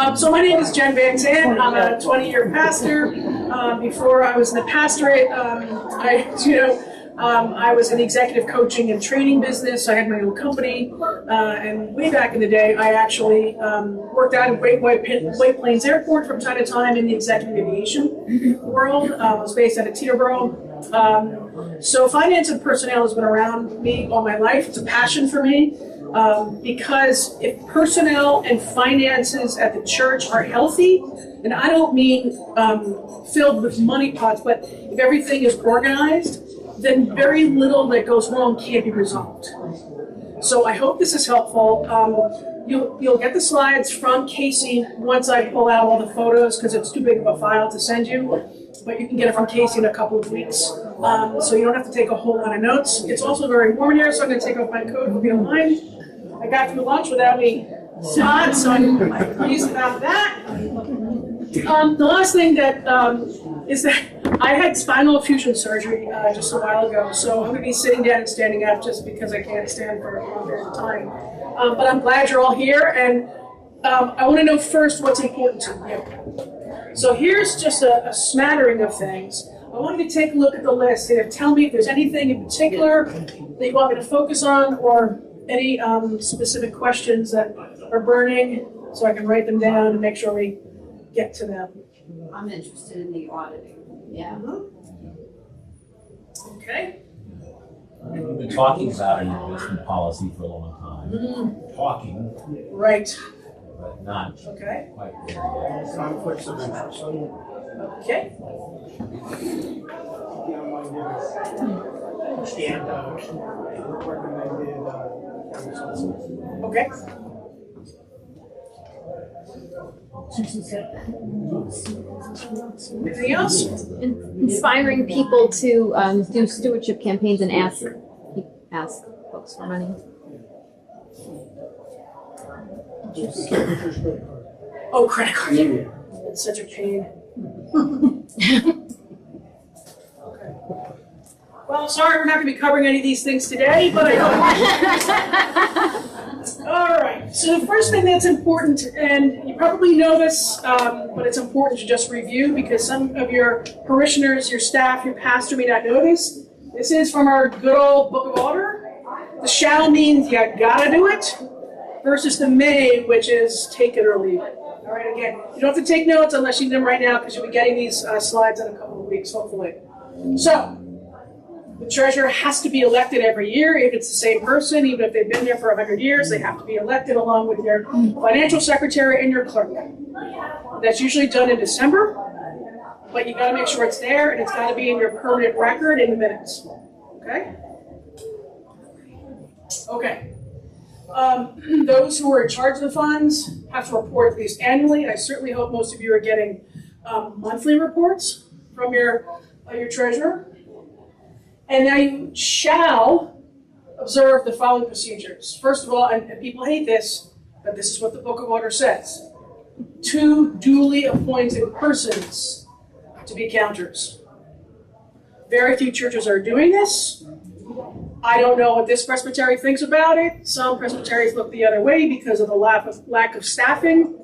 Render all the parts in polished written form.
So my name is Jen Van Zandt. I'm a 20-year pastor. Before I was in the pastorate, I was in the executive coaching and training business. I had my own company, and way back in the day, I actually worked out of White Plains Airport from time to time in the executive aviation world. I was based out of Teterboro. So finance and personnel has been around me all my life. It's a passion for me. Because if personnel and finances at the church are healthy, and I don't mean filled with money pots, but if everything is organized, then very little that goes wrong can't be resolved. So I hope this is helpful. You'll get the slides from Casey once I pull out all the photos, because it's too big of a file to send you, but you can get it from Casey in a couple of weeks. So you don't have to take a whole lot of notes. It's also very warm here, so I'm going to take off my coat if you don't mind. I got through lunch without any snot, so I'm pleased about that. The last thing that is that I had spinal fusion surgery just a while ago, so I'm going to be sitting down and standing up just because I can't stand for a long period of time. But I'm glad you're all here, and I want to know first what's important to you. So here's just a smattering of things. I want you to take a look at the list and tell me if there's anything in particular that you want me to focus on, or any specific questions that are burning, so I can write them down and make sure we get to them. I'm interested in the auditing. Yeah. Okay. We've been talking about an investment policy for a long time. Talking, Right. but not Okay. quite there yet. Conflicts of interest. Okay. And recommended Okay. Anything else? Inspiring people to do stewardship campaigns and ask folks for money. Oh, credit card. It's such a pain. Okay. Well, sorry, we're not going to be covering any of these things today, but I hope. All right. So the first thing that's important, and you probably know this, but it's important to just review because some of your parishioners, your staff, your pastor may not know this. This is from our good old Book of Order. The shall means you gotta do it, versus the may, which is take it or leave it. All right. Again, you don't have to take notes unless you need them right now, because you'll be getting these slides in a couple of weeks, hopefully. So. The treasurer has to be elected every year. If it's the same person, even if they've been there for 100 years, they have to be elected along with your financial secretary and your clerk. That's usually done in December, but you gotta make sure it's there, and it's gotta be in your permanent record in the minutes. Okay? Okay. Those who are in charge of the funds have to report at least annually. I certainly hope most of you are getting monthly reports from your treasurer. And now you shall observe the following procedures. First of all, and people hate this, but this is what the Book of Order says. 2 duly appointed persons to be counters. Very few churches are doing this. I don't know what this presbytery thinks about it. Some presbyteries look the other way because of the lack of staffing,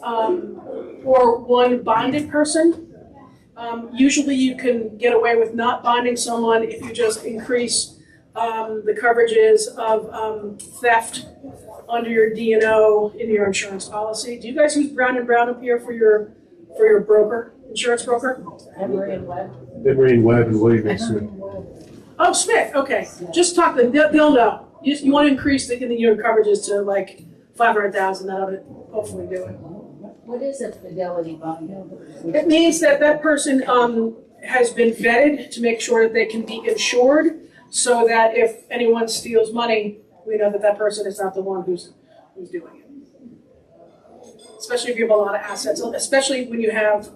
or one bonded person. Usually you can get away with not bonding someone if you just increase the coverages of theft under your D&O in your insurance policy. Do you guys use Brown & Brown up here for your broker, insurance broker? Emery and Webb. Emery and Webb and William and Smith. Oh, Smith, okay. Just talk to them, they'll know. You want to increase your coverages to like 500,000, that'll hopefully do it. What is a fidelity bond? It means that that person has been vetted to make sure that they can be insured, so that if anyone steals money, we know that that person is not the one who's doing it. Especially if you have a lot of assets, especially when you have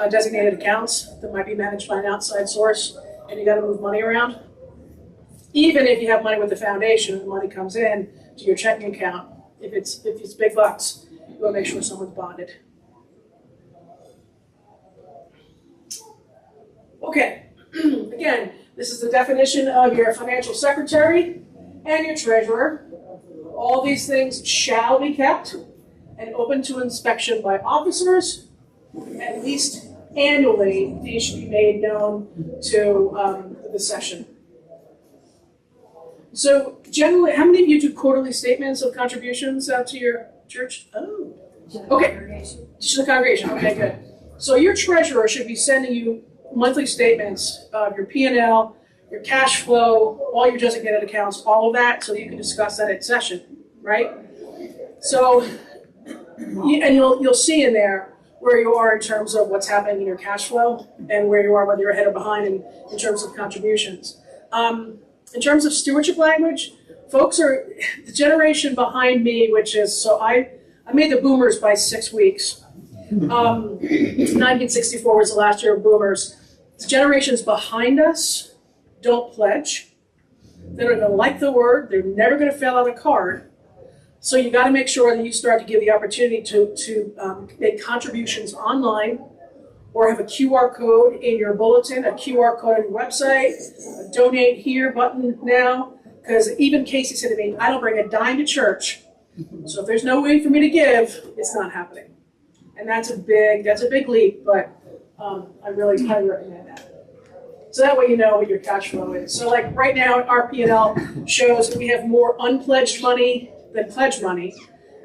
designated accounts that might be managed by an outside source, and you got to move money around. Even if you have money with the foundation, the money comes in to your checking account. If it's big bucks, you want to make sure someone's bonded. Okay, again, this is the definition of your financial secretary and your treasurer. All these things shall be kept. and open to inspection by officers. At least annually, these should be made known to the session. So generally, how many of you do quarterly statements of contributions out to your church? Oh, okay. To the congregation, okay, good. So your treasurer should be sending you monthly statements of your P&L, your cash flow, all your designated accounts, all of that, so you can discuss that at session, right? So, and you'll see in there where you are in terms of what's happening in your cash flow and where you are, whether you're ahead or behind in terms of contributions. In terms of stewardship language, folks are the generation behind me, which is, so I made the boomers by 6 weeks. 1964 was the last year of boomers. The generations behind us don't pledge. They don't even like the word. They're never going to fill out a card. So you got to make sure that you start to give the opportunity to make contributions online, or have a QR code in your bulletin, a QR code on your website, a donate here button now, because even Casey said to me, I don't bring a dime to church, so if there's no way for me to give, it's not happening. And that's a big leap, but I really highly recommend that. So that way you know what your cash flow is. So like right now, our P&L shows that we have more unpledged money than pledged money,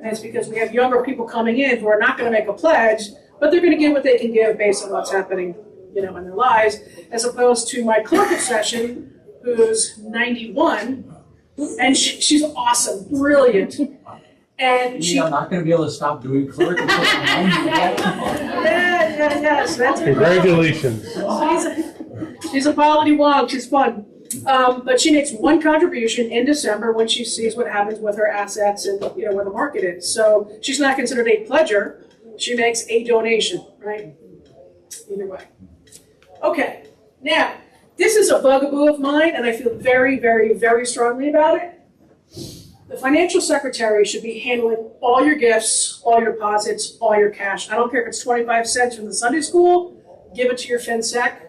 and it's because we have younger people coming in who are not going to make a pledge, but they're going to give what they can give based on what's happening, in their lives, as opposed to my clerical session, who's 91, and she's awesome, brilliant, and she. I'm not going to be able to stop doing clerical until I'm 90. So that's Congratulations. She's a Polity Wong. She's fun. But she makes one contribution in December when she sees what happens with her assets and where the market is. So she's not considered a pledger. She makes a donation, right? Either way. Okay, now, this is a bugaboo of mine, and I feel very, very, very strongly about it. The financial secretary should be handling all your gifts, all your deposits, all your cash. I don't care if it's 25 cents from the Sunday school, give it to your FinSec,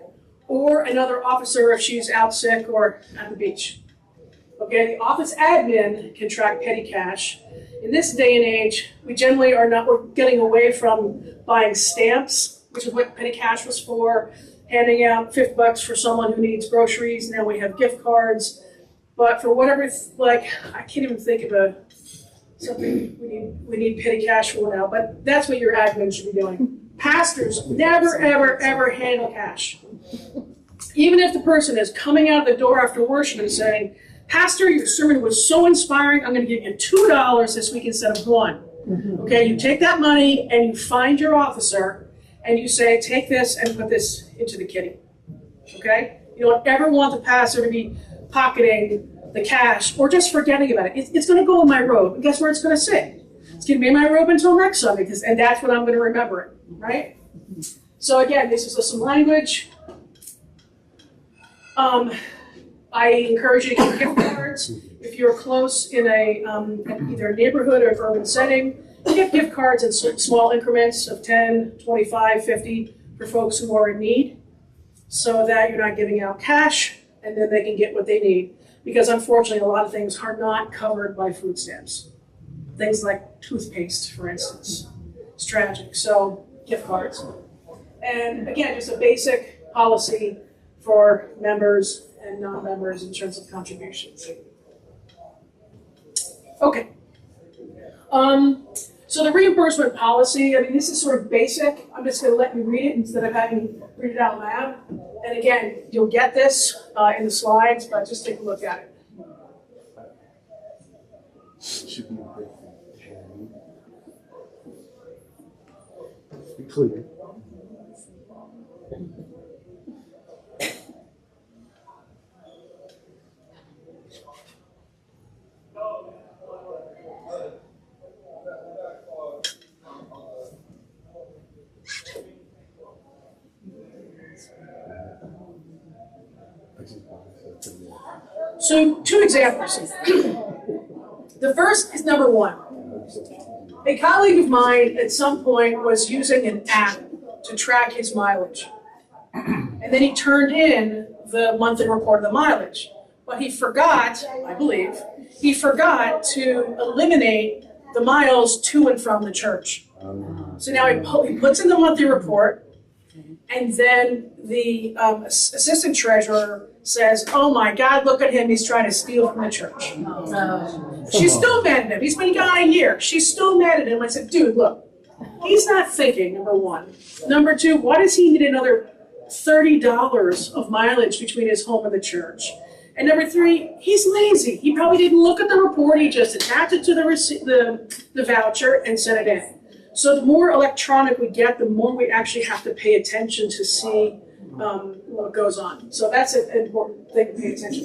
or another officer if she's out sick or at the beach. Okay, the office admin can track petty cash. In this day and age, we're getting away from buying stamps, which is what petty cash was for, handing out $50 for someone who needs groceries. Now we have gift cards. But for whatever, I can't even think of something we need petty cash for now, but that's what your admin should be doing. Pastors never, ever, ever handle cash. Even if the person is coming out of the door after worship and saying, Pastor, your sermon was so inspiring, I'm going to give you $2 this week instead of $1. Okay, you take that money and you find your officer and you say, take this and put this into the kitty. Okay? You don't ever want the pastor to be pocketing the cash or just forgetting about it. It's going to go in my robe. And guess where it's going to sit? It's going to be in my robe until next Sunday, and that's when I'm going to remember it, right? So again, this is just some language. I encourage you to get gift cards. If you're close in either a neighborhood or urban setting, you get gift cards in small increments of 10, 25, 50 for folks who are in need, so that you're not giving out cash and then they can get what they need. Because unfortunately, a lot of things are not covered by food stamps. Things like toothpaste, for instance. It's tragic. So, gift cards. And again, just a basic policy for members and non-members in terms of contributions. Okay. So the reimbursement policy, this is sort of basic. I'm just going to let you read it instead of having you read it out loud. And again, you'll get this in the slides, but just take a look at it. Be clear. So, two examples. The first is number one. A colleague of mine at some point was using an app to track his mileage. And then he turned in the monthly report of the mileage. But he forgot, I believe, to eliminate the miles to and from the church. So now he puts in the monthly report, and then the assistant treasurer says, "Oh my God, look at him, he's trying to steal from the church." She's still mad at him. He's been gone a year. She's still mad at him. I said, dude, look, he's not thinking, number one. Number two, why does he need another $30 of mileage between his home and the church? And number three, he's lazy. He probably didn't look at the report. He just attached it to the voucher and sent it in. So the more electronic we get, the more we actually have to pay attention to see what goes on. So that's an important thing to pay attention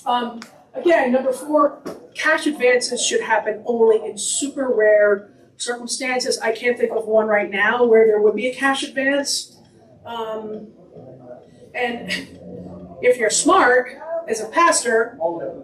to. Again, number four, cash advances should happen only in super rare circumstances. I can't think of one right now where there would be a cash advance. And if you're smart, as a pastor,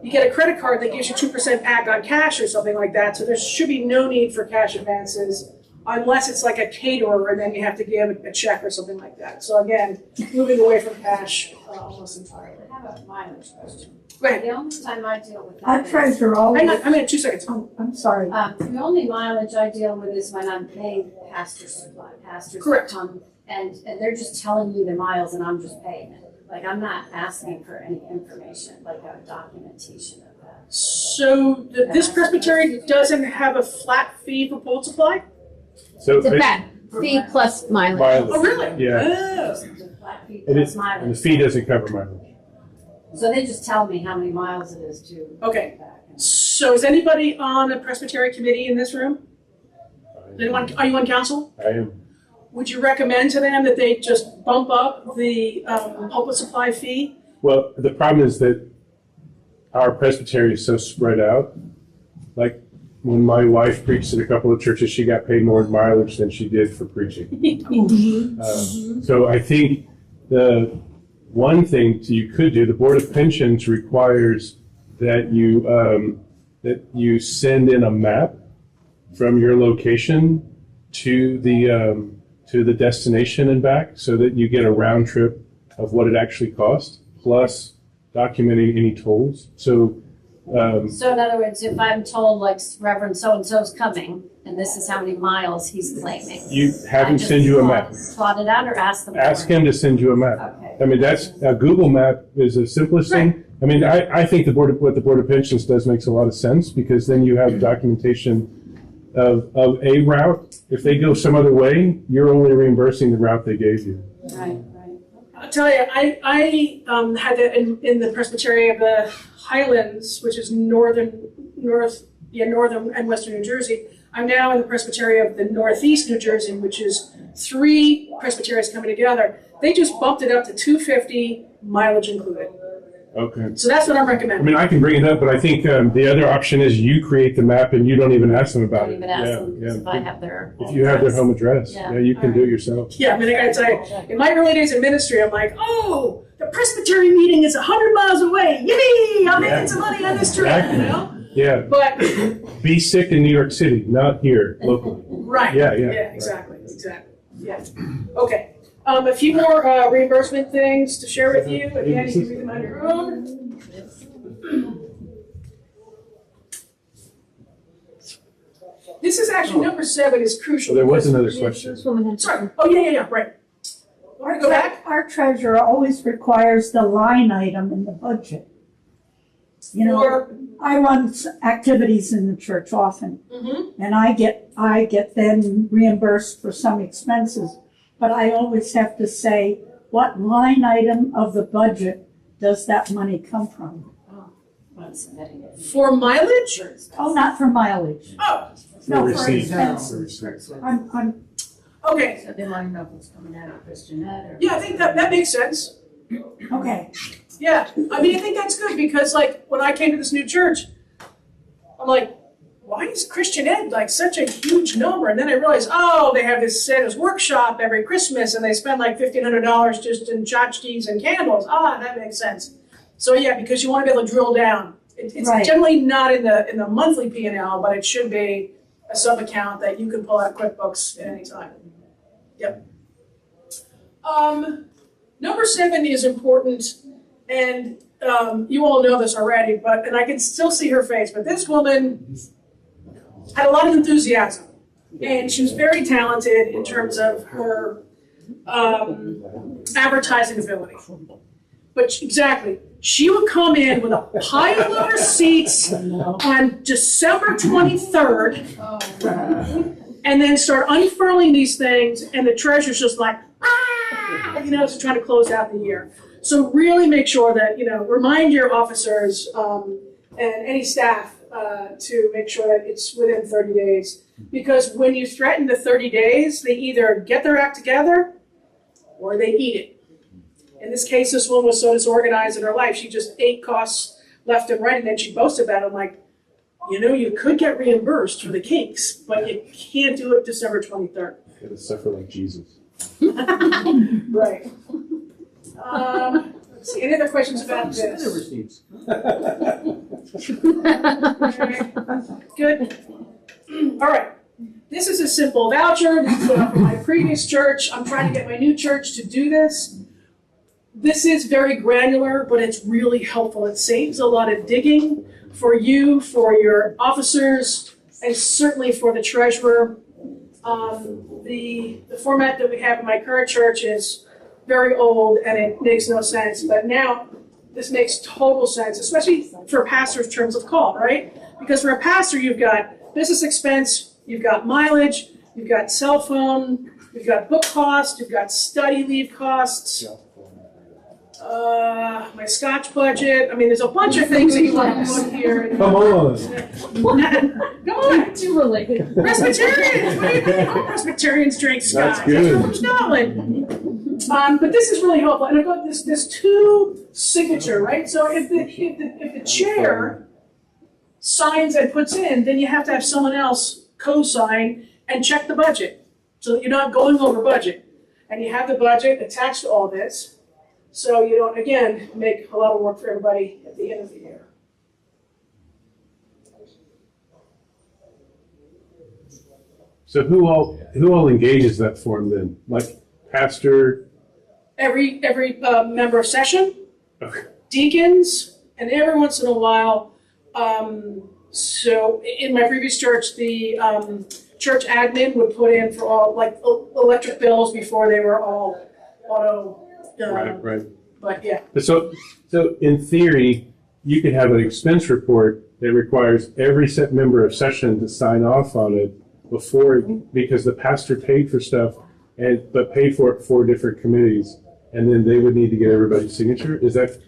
you get a credit card that gives you 2% back on cash or something like that. So there should be no need for cash advances unless it's like a caterer and then you have to give a check or something like that. So again, moving away from cash almost entirely. I have a mileage question. Go ahead. The only time I deal with Our that is, treasurer always, Hang on, I'm in 2 seconds. I'm sorry. the only mileage I deal with is when I'm paying pastor supply, pastors. Correct. come, and they're just telling me the miles and I'm just paying it. Like, I'm not asking for any information, like a documentation of that. So this presbytery doesn't have a flat fee for pool supply? So It's a fat fee plus mileage. mileage. Oh, really? Yeah. Oh. It's a flat fee And plus it, mileage. and the fee doesn't cover mileage. So they just tell me how many miles it is to. Okay. back. So is anybody on the presbytery committee in this room? Anyone, are you on council? I am. Would you recommend to them that they just bump up the pulpit supply fee? Well, the problem is that our presbytery is so spread out. Like when my wife preached at a couple of churches, she got paid more in mileage than she did for preaching. So I think the one thing you could do, the Board of Pensions requires that you send in a map from your location to the destination and back, so that you get a round trip of what it actually costs, plus documenting any tolls. So So in other words, if I'm told like Reverend so-and-so's coming, and this is how many miles he's claiming. you have I him just send you a map. Plot it out or ask them? Ask for it? him to send you a map. Okay. I mean, that's a Google map is the simplest thing. I mean, I think what the Board of Pensions does makes a lot of sense, because then you have documentation of a route. If they go some other way, you're only reimbursing the route they gave you. Right. I'll tell you, I had that in the presbytery of the Highlands, which is northern and western New Jersey. I'm now in the presbytery of the northeast New Jersey, which is 3 presbyteries coming together. They just bumped it up to $250, mileage included. Okay. So that's what I'm I recommending. mean, I can bring it up, but I think the other option is you create the map and you don't even ask them about Don't it. even ask them Yeah, if I have their. If you have their home address, Yeah. yeah, you can do it yourself. Yeah, I mean, I gotta tell you, in my early days in ministry, I'm like, oh, the presbytery meeting is 100 miles away. Yippee! I'm making some money on this trip, you know? Yeah, But, be sick in New York City, not here locally. right. Yeah. Exactly. Yeah. Okay. A few more reimbursement things to share with you. Again, you can read them on your own. This is actually, number 7 is crucial. So there was because- another question. This woman had. Sorry. Oh, yeah, right. Want to go back? Our treasurer always requires the line item in the budget. You know, Or, I run activities in the church often, mhm. and I get then reimbursed for some expenses. But I always have to say, what line item of the budget does that money come from? I'm submitting it. For mileage? Oh, not for mileage. Oh, No, for receipt. expenses. I'm, okay. So they want to know if it's coming out of Christian Ed or. Yeah, I think that makes sense. okay. Yeah, I mean, I think that's good because, like, when I came to this new church, I'm like, why is Christian Ed like such a huge number? And then I realized, oh, they have this Santa's workshop every Christmas, and they spend like $1,500 just in tchotchkes and candles. Ah, that makes sense. So yeah, because you want to be able to drill down. It's Right. generally not in the monthly P&L, but it should be a sub account that you can pull out of QuickBooks at any time. Yep. Number 7 is important, and you all know this already, and I can still see her face, but this woman had a lot of enthusiasm. And she was very talented in terms of her advertising ability. But exactly, she would come in with a pile of receipts on December 23rd and then start unfurling these things, and the treasurer's just like, just trying to close out the year. So really make sure that, remind your officers and any staff to make sure that it's within 30 days. Because when you threaten the 30 days, they either get their act together or they eat it. In this case, this woman was so disorganized in her life, she just ate costs left and right, and then she boasted about it. I'm like, you could get reimbursed for the cakes, but you can't do it December 23rd. Gotta suffer like Jesus. Right. Let's see, any other questions about this? receipts. Good. All right. This is a simple voucher. This is from my previous church. I'm trying to get my new church to do this. This is very granular, but it's really helpful. It saves a lot of digging for you, for your officers, and certainly for the treasurer. The format that we have in my current church is very old and it makes no sense, but now this makes total sense, especially for pastors' terms of call, right? Because for a pastor, you've got business expense, you've got mileage, you've got cell phone, you've got book costs, you've got study leave costs, my scotch budget. I mean, there's a bunch of things that you want to put here. Come on. Go on. Too related. Presbyterians, what do you think? All Presbyterians drink scotch. That's good. From Scotland. But this is really helpful. And I've got this two signature, right? So if the chair signs and puts in, then you have to have someone else co-sign and check the budget so that you're not going over budget. And you have the budget attached to all this, so you don't, again, make a lot of work for everybody at the end of the year. So who all engages that form then? Like pastor? Every member of session, Okay. deacons, and every once in a while, so in my previous church, the church admin would put in for all, like, electric bills before they were all auto. Right. But yeah, So in theory, you could have an expense report that requires every set member of session to sign off on it before, because the pastor paid for stuff but paid for it for different committees, and then they would need to get everybody's signature. Is that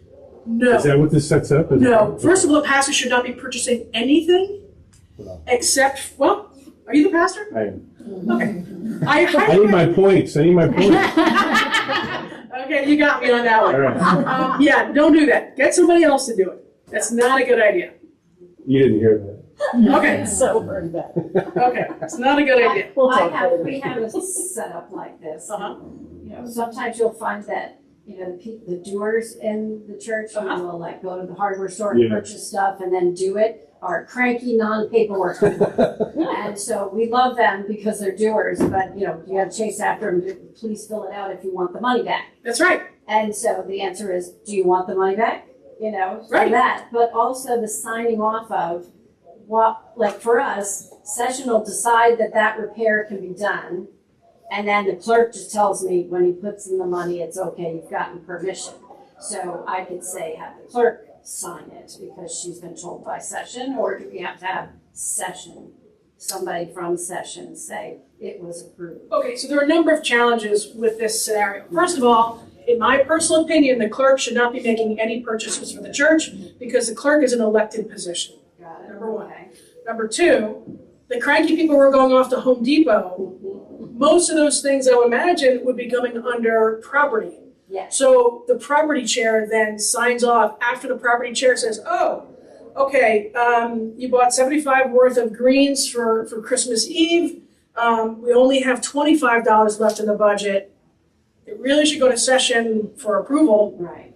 no. what this sets up? No, first of all, the pastor should not be purchasing anything except, well, are you the pastor? I am. Okay. I need my points. Okay, you got me on that one. All right. Yeah, don't do that. Get somebody else to do it. That's not a good idea. You didn't hear that. Okay, So very bad. okay, it's not a good idea. We have a setup like this. Sometimes you'll find that, the doers in the church, who will like go to the hardware store and Yeah. purchase stuff and then do it, are cranky, non-paperwork people. And so we love them because they're doers, but, you gotta chase after them, please fill it out if you want the money back. That's right. And so the answer is, do you want the money back? For Right. that, but also the signing off of what, like for us, session will decide that repair can be done. And then the clerk just tells me when he puts in the money, it's okay, you've gotten permission. So I could say, have the clerk sign it because she's been told by session, or do we have to have session, somebody from session say it was approved? Okay, so there are a number of challenges with this scenario. First of all, in my personal opinion, the clerk should not be making any purchases for the church because the clerk is an elected position. Got it. Number one. Okay. Number two, the cranky people who are going off to Home Depot, most of those things I would imagine would be coming under property. Yes. So the property chair then signs off after the property chair says, oh, okay, you bought 75 worth of greens for Christmas Eve. We only have $25 left in the budget. It really should go to session for approval Right.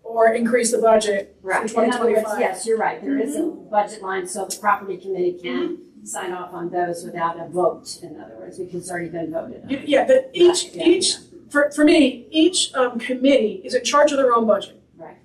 or increase the budget for Right. In other words, 2025. yes, you're right. There is a budget line, so the property committee can sign off on those without a vote, in other words, because it's already been voted on. Yeah, but for me, each committee is in charge of their own budget. Right.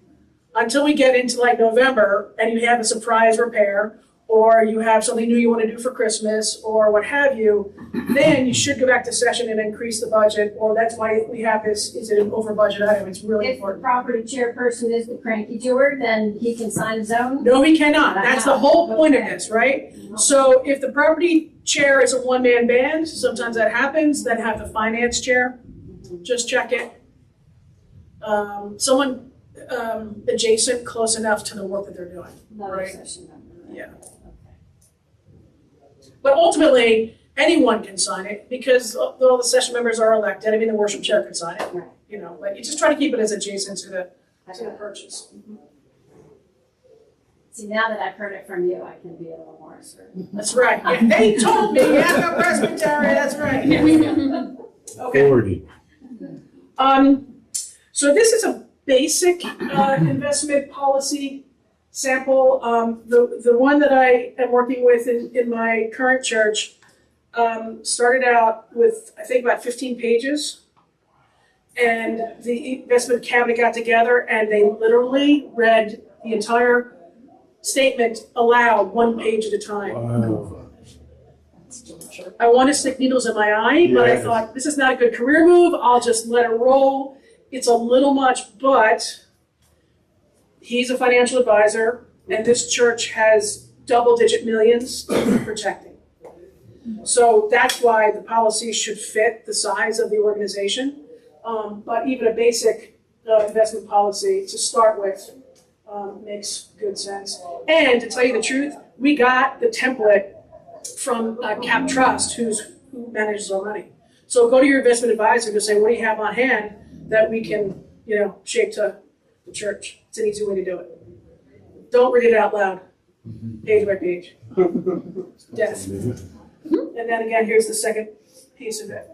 Until we get into like November and you have a surprise repair, or you have something new you want to do for Christmas, or what have you, then you should go back to session and increase the budget, or that's why we have this, is it an over budget item, it's really If the important. property chairperson is the cranky doer, then he can sign his own? No, he cannot, that's the whole point of this, right? So if the property chair is a one-man band, sometimes that happens, then have the finance chair, just check it. Someone adjacent, close enough to the work that they're doing. Another Right. session member. right? Yeah. But ultimately, anyone can sign it because all the session members are elected. I mean, the worship chair can sign it, Right. you know, but you just try to keep it as adjacent to the Okay. purchase. See, now that I've heard it from you, I can be a little more assertive. That's right. Yeah, they told me, yeah, no presbytery, that's right. Okay. Authority. So this is a basic investment policy sample. The one that I am working with in my current church started out with, I think, about 15 pages. And the investment cabinet got together and they literally read the entire statement aloud, one page at a time. Wow. I want to stick needles in my eye, but I Yes. thought, this is not a good career move, I'll just let it roll. It's a little much, but he's a financial advisor, and this church has double-digit millions protecting. So that's why the policy should fit the size of the organization. But even a basic investment policy to start with makes good sense. And to tell you the truth, we got the template from Cap Trust, who manages our money. So go to your investment advisor to say, what do you have on hand that we can, shape to the church? It's an easy way to do it. Don't read it out loud, page by page. Death. And then again, here's the second piece of it.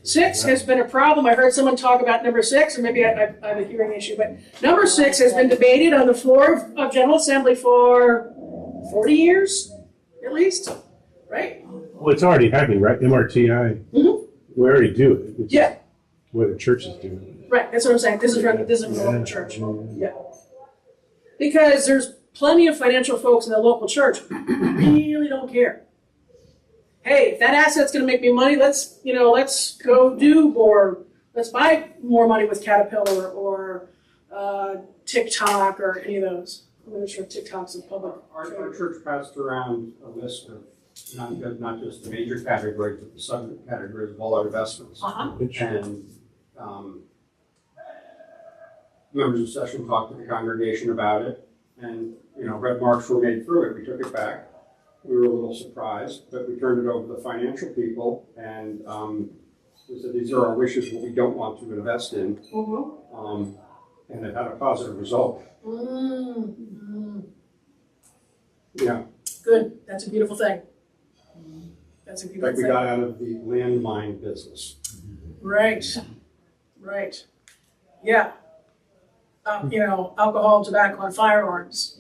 Six has been a problem. I heard someone talk about number six, or maybe I have a hearing issue, but number six has been debated on the floor of General Assembly for 40 years, at least, right? Well, it's already happening, right? MRTI. Mhm. We already do it. It's Yeah. what the churches do. Right, that's what I'm saying. This is from the local church. Yeah. Because there's plenty of financial folks in the local church who really don't care. Hey, if that asset's gonna make me money, let's go do more, let's buy more money with Caterpillar or TikTok or any of those. I'm not sure if TikTok's a public. Our church passed around a list of not just the major categories, but the subcategories of all our investments. Uh-huh. And members of session talked to the congregation about it, and red marks were made through it. We took it back. We were a little surprised, but we turned it over to the financial people, and we said these are our wishes, what we don't want to invest in, and it had a positive result. Yeah. Good, that's a beautiful thing. That's a In beautiful fact, we thing. got out of the landmine business. Right, right. Yeah. Alcohol, tobacco, and firearms,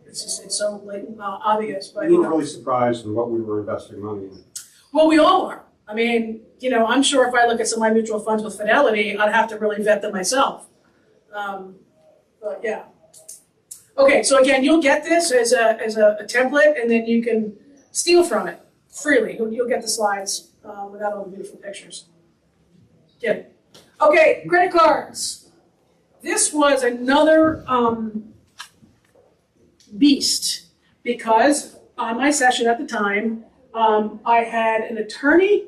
it's so blatant, obvious, but, We were really surprised in what we were investing money in. well, we all are. I mean, I'm sure if I look at some of my mutual funds with Fidelity, I'd have to really vet them myself. But yeah. Okay, so again, you'll get this as a template, and then you can steal from it freely. You'll get the slides without all the beautiful pictures. Get it. Okay, credit cards. This was another beast because on my session at the time, I had an attorney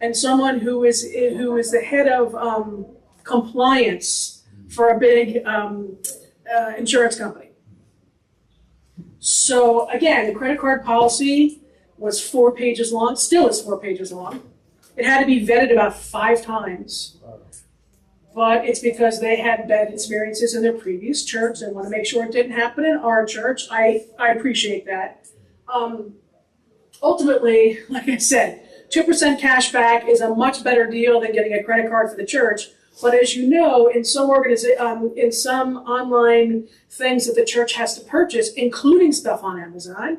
and someone who is the head of compliance for a big insurance company. So again, the credit card policy was 4 pages long, still is 4 pages long. It had to be vetted about 5 times. But it's because they had bad experiences in their previous church and want to make sure it didn't happen in our church. I appreciate that. Ultimately, like I said, 2% cash back is a much better deal than getting a credit card for the church. But as you know, in some in some online things that the church has to purchase, including stuff on Amazon,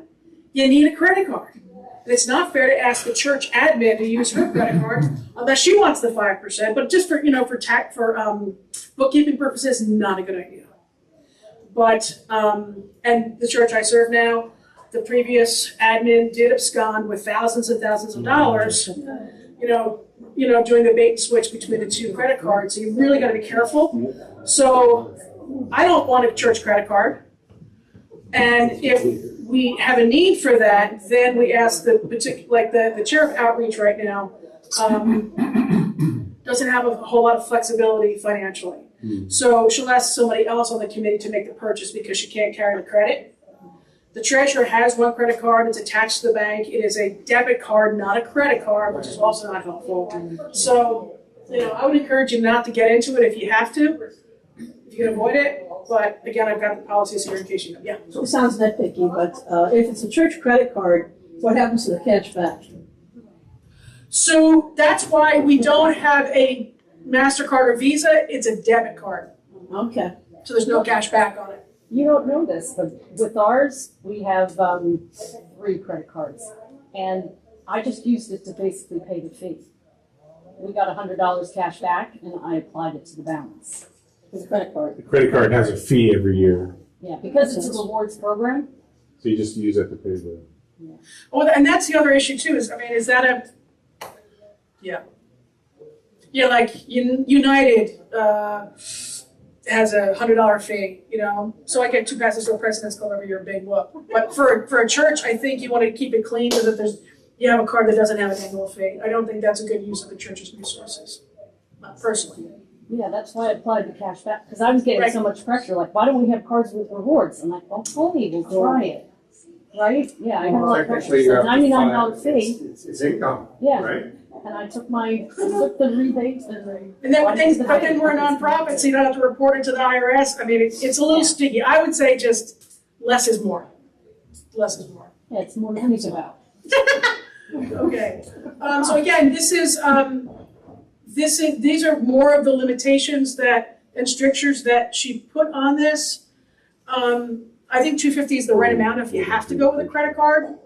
you need a credit card. And it's not fair to ask the church admin to use her credit card unless she wants the 5%, but just for, for bookkeeping purposes, not a good idea. But, and the church I serve now, the previous admin did abscond with thousands and thousands of dollars, doing the bait and switch between the two credit cards. So you really gotta be careful. So I don't want a church credit card. And if we have a need for that, then we ask the chair of outreach right now, doesn't have a whole lot of flexibility financially. So she'll ask somebody else on the committee to make the purchase because she can't carry the credit. The treasurer has one credit card, it's attached to the bank. It is a debit card, not a credit card, which is also not helpful. So, I would encourage you not to get into it if you have to, if you can avoid it. But again, I've got the policies here in case you know. Yeah. So it sounds nitpicky, but if it's a church credit card, what happens to the cash back? So that's why we don't have a MasterCard or Visa, it's a debit card. Okay. So there's no cash back on it. You don't know this, but with ours, we have 3 credit cards. And I just used it to basically pay the fee. We got $100 cash back, and I applied it to the balance. With a credit card. The credit card has a fee every year, Yeah, because it's a rewards program. so you just use that to pay the. Well, and that's the other issue too, is like United has a $100 fee, so I get 2 passes to a President's Club every year, big whoop. But for a church, I think you want to keep it clean so that you have a card that doesn't have an annual fee. I don't think that's a good use of the church's resources, personally. Yeah, that's why I applied the cash back, because I was getting Right. so much pressure, like, why don't we have cards with rewards? I'm like, well, Tony will try it, right? Yeah, I got a lot of pressure, so $99 fee, It's income, yeah, right? and I took the rebates and And then, but then we're a nonprofit, so you don't have to report it to the IRS. I mean, it's a little sticky. I would say just less is more. Less is more. yeah, it's more to think about. Okay. So again, these are more of the limitations and strictures that she put on this. I think $250 is the right amount if you have to go with a credit card.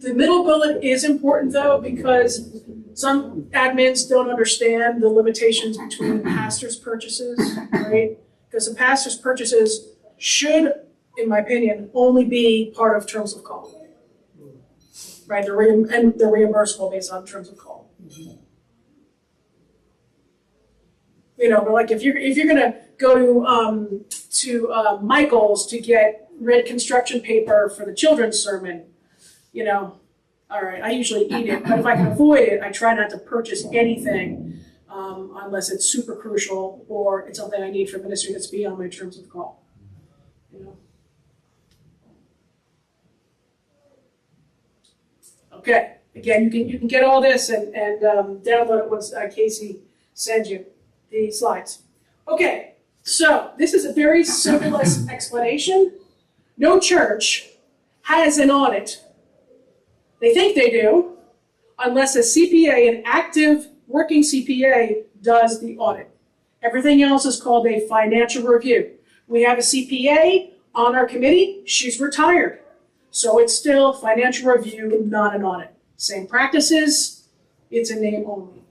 The middle bullet is important though, because some admins don't understand the limitations between pastors' purchases, right? Because the pastor's purchases should, in my opinion, only be part of terms of call. Right, they're reimbursable based on terms of call. But like if you're gonna go to Michael's to get red construction paper for the children's sermon, all right, I usually eat it, but if I can avoid it, I try not to purchase anything unless it's super crucial or it's something I need for ministry that's beyond my terms of call. Okay, again, you can get all this and download it once Casey sends you the slides. Okay, so this is a very simplest explanation. No church has an audit. They think they do, unless a CPA, an active working CPA, does the audit. Everything else is called a financial review. We have a CPA on our committee. She's retired. So it's still financial review, not an audit. Same practices, it's a name only.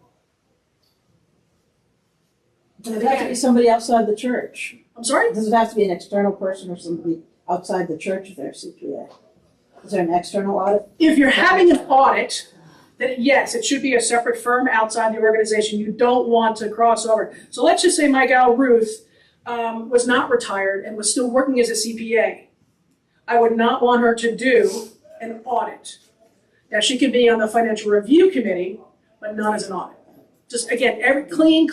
Does it have to be somebody outside the church? I'm sorry? Does it have to be an external person or somebody outside the church if they're CPA? Is there an external audit? If you're having an audit, then yes, it should be a separate firm outside the organization. You don't want to cross over. So let's just say my gal Ruth was not retired and was still working as a CPA. I would not want her to do an audit. Now, she could be on the financial review committee, but not as an audit. Just, again, clean.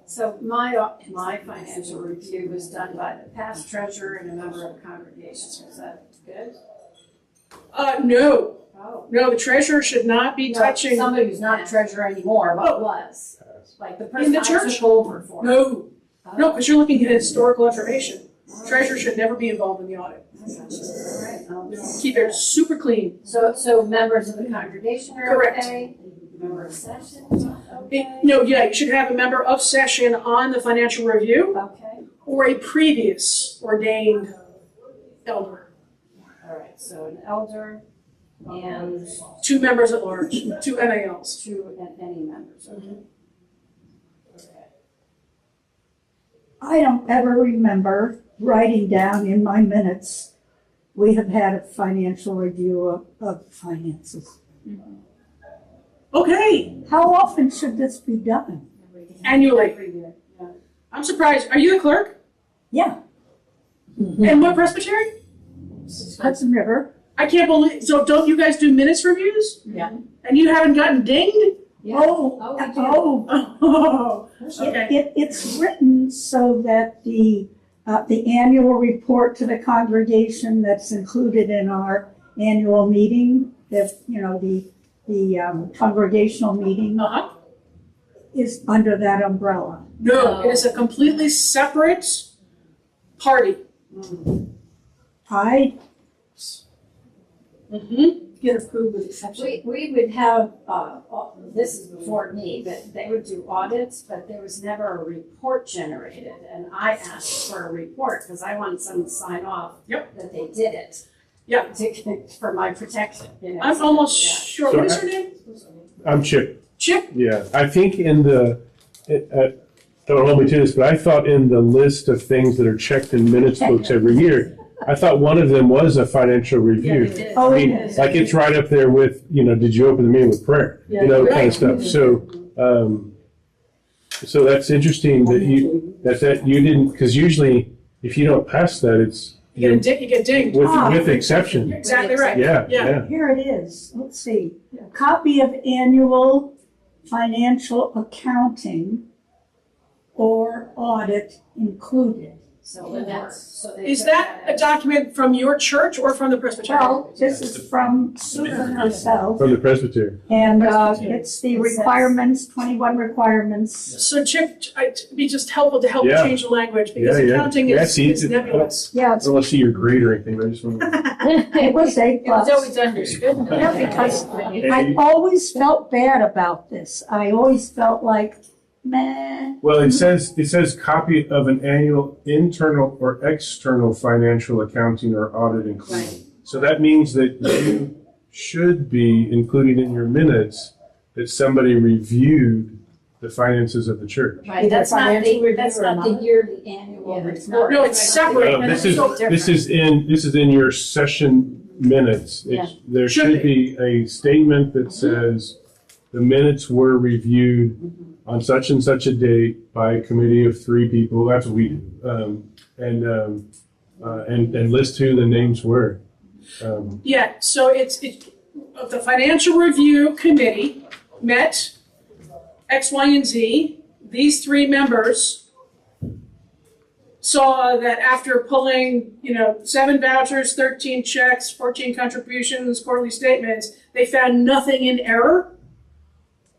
So my financial review was done by the past treasurer and a member of congregations. Was that good? No. Oh. No, the treasurer should not be No, touching. somebody who's not treasurer anymore, but was. Like the person the I church? took over for. No, because you're looking at historical information. Treasurer should never be involved in the audit. Keep it super clean. So members of the congregation are Correct. okay? Member of session, okay? You should have a member of session on the financial review Okay. or a previous ordained elder. so an elder and 2 members at large, 2 NALs. 2 any members, okay. I don't ever remember writing down in my minutes, we have had a financial review of finances. Okay, How often should this be done? annually. Every year, yeah. I'm surprised. Are you the clerk? Yeah, And what presbytery? Hudson River. I can't believe, so don't you guys do minutes reviews? Yeah. And you haven't gotten dinged? Yeah. Oh, Oh, we do. Oh, okay. It's written so that the annual report to the congregation that's included in our annual meeting, the congregational meeting Uh-huh. is under that umbrella. No, it is a completely separate party. I Mm-hmm. Get approved with exception. We would have, this is before me, but they would do audits, but there was never a report generated. And I asked for a report because I wanted someone to sign off Yep. that they did it. Yep. For my protection, you know. I'm almost Yeah. sure. So What is her name? I'm Chip. Chip? Yeah, I think in don't hold me to this, but I thought in the list of things that are checked in minutes books every year, I thought one of them was a financial review. Oh, I it mean, is. like it's right up there with, did you open the meeting with prayer? Kind Right. of stuff. So that's interesting that you didn't, because usually if you don't pass that, it's You get dinged. with exception. You're exactly right. Yeah. Here it is. Let's see. Copy of annual financial accounting or audit included. So when that's, so they. Is took that a out. document from your church or from the Presbyterian? Well, this is from Susan herself, From the presbytery. and it's the requirements, 21 requirements. So Chip, it'd be just helpful to help you Yeah. change the language because Yeah. accounting Yeah, is see, is nebulous. Yeah, I don't want to see your grade or anything, but I just want to. it was A plus. understood. Yeah, because I always felt bad about this. I always felt like, meh. Well, it says copy of an annual internal or external financial accounting or audit included. So that means that you should be including in your minutes that somebody reviewed the finances of the church. Right, that's not Financial the, review that's or not the not? yearly annual report. No, it's separate. This is in your session minutes. There should be a statement that says the minutes were reviewed on such and such a date by a committee of 3 people. That's what we do. And list who the names were. Yeah, so it's the financial review committee met X, Y, and Z. These 3 members saw that after pulling, 7 vouchers, 13 checks, 14 contributions, quarterly statements, they found nothing in error.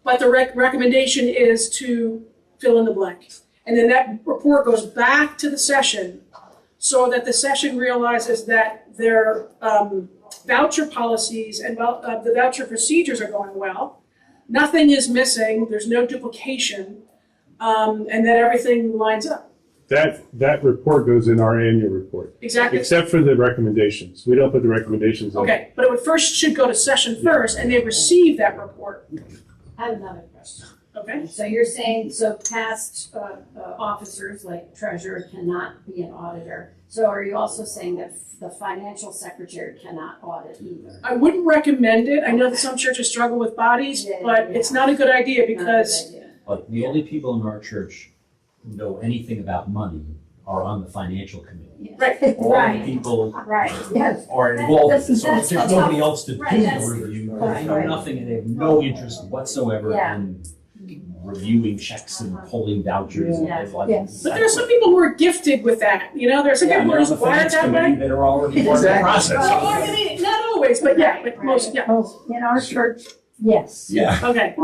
But the recommendation is to fill in the blank. And then that report goes back to the session so that the session realizes that their voucher policies and the voucher procedures are going well. Nothing is missing, there's no duplication, and that everything lines up. That report goes in our annual report, Exactly. except for the recommendations. We don't put the recommendations in. Okay, but it should go to session first, and they receive that report. I have another question. Okay? So you're saying, past officers like treasurer cannot be an auditor. So are you also saying that the financial secretary cannot audit either? I wouldn't recommend it. I know that some churches struggle with bodies, but it's not a good idea because But the only people in our church who know anything about money are on the financial committee. Right. All the people Right. Yes. are involved in this, so That's- if there's nobody else to do Right, that's- the review, they know nothing and they have no interest whatsoever Yeah. in reviewing checks and pulling vouchers and Yeah. things like Yes. But there are some people who are gifted with that, there are some people who are just wired that way. that are already part of the process. Well, I mean, not always, but yeah, but most, yeah. Oh, in our church, yes. Yeah. Okay.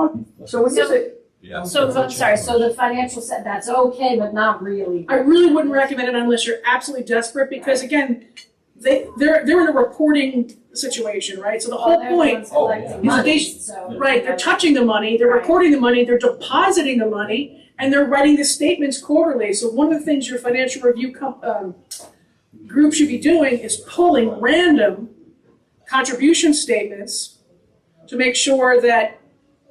So when you say, So, I'm sorry, so the financial that's okay, but not really. I really wouldn't recommend it unless you're absolutely desperate, because again, they're in a reporting situation, right? So the whole point, Everyone's collecting is that money, they- so. right, they're touching the money, they're reporting the money, they're depositing the money, and they're writing the statements quarterly. So one of the things your financial review group should be doing is pulling random contribution statements to make sure that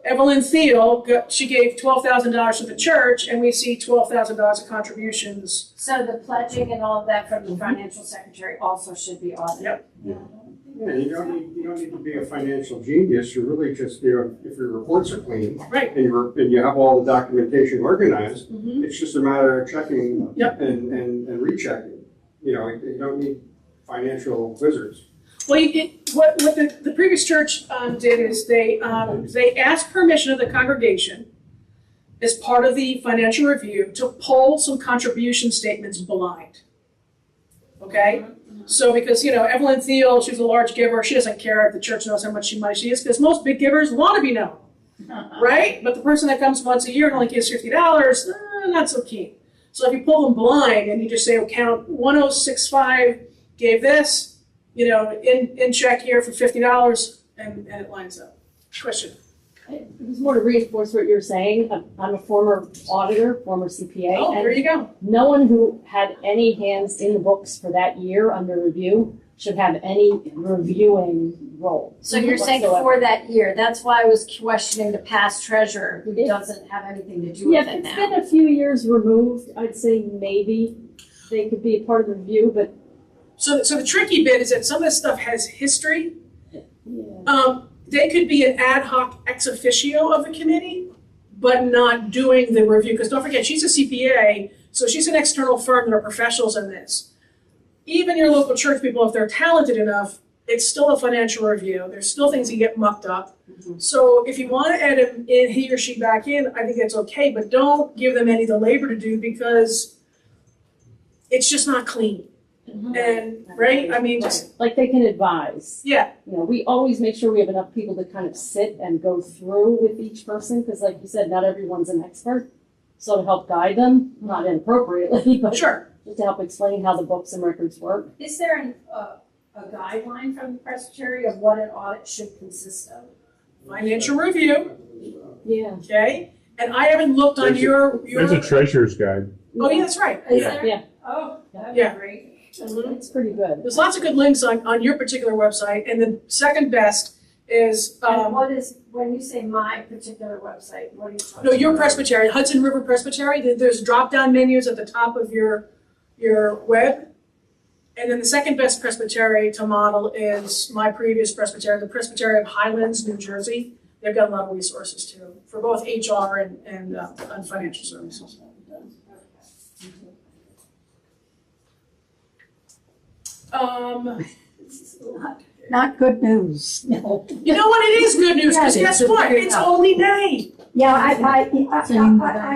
Evelyn Thiel, she gave $12,000 to the church, and we see $12,000 of contributions. So the pledging and all of that from the financial secretary also should be audited. Yep. Yeah, you don't need to be a financial genius, you're really just, if your reports are clean, Right. and you have all the documentation organized, Mhm. it's just a matter of checking Yep. and rechecking. You don't need financial wizards. Well, what the previous church did is they asked permission of the congregation as part of the financial review to pull some contribution statements blind. Okay? So because, Evelyn Thiel, she's a large giver, she doesn't care if the church knows how much money she is, because most big givers want to be known, right? But the person that comes once a year and only gives $50, not so keen. So if you pull them blind and you just say, account 1065 gave this, in check here for $50, and it lines up. Question? It was more to reinforce what you're saying. I'm a former auditor, former CPA. Oh, there and you go. no one who had any hands in the books for that year under review should have any reviewing role. So you're saying whatsoever. for that year, that's why I was questioning the past treasurer who It- doesn't have anything to do Yeah, with if it it's now. been a few years removed, I'd say maybe they could be a part of the review, but So the tricky bit is that some of this stuff has history. yeah. They could be an ad hoc ex officio of the committee, but not doing the review, because don't forget, she's a CPA, so she's an external firm that are professionals in this. Even your local church people, if they're talented enough, it's still a financial review. There's still things that get mucked up. So if you want to add he or she back in, I think that's okay, but don't give them any of the labor to do, because it's just not clean. And, right, I mean, just, Like they can advise. yeah, We always make sure we have enough people to kind of sit and go through with each person, because like you said, not everyone's an expert. So to help guide them, not inappropriately, but sure. just to help explain how the books and records work. Is there a guideline from the presbytery of what an audit should consist of? Financial review, Yeah. okay? And I haven't looked on your. There's a treasurer's guide. Oh, yeah, that's right. Is Yeah. there? Yeah. Oh, that'd Yeah. be great. It's pretty good. There's lots of good links on your particular website, and the second best is, And what is, when you say my particular website, what are you talking no, about? your Presbytery, Hudson River Presbytery, there's drop-down menus at the top of your web. And then the second best presbytery to model is my previous presbytery, the Presbytery of Highlands, New Jersey. They've got a lot of resources too, for both HR and financial services. Not good news. You know what, it is good news, because Yeah, guess it's what, good it's only May. Yeah, I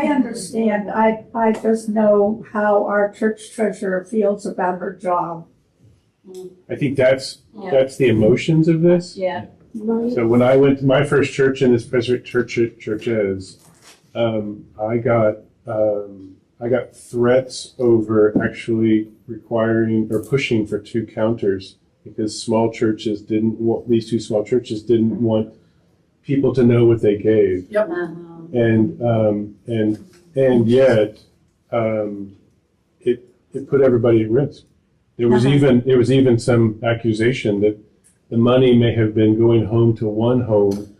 understand. I just know how our church treasurer feels about her job. I think that's Yeah. the emotions of this. Yeah. So when I went to my first church in this Presbyterian church is, I got threats over actually requiring or pushing for 2 counters, because these 2 small churches didn't want people to know what they gave. Yep. And yet, it put everybody at risk. There was even some accusation that the money may have been going home to one home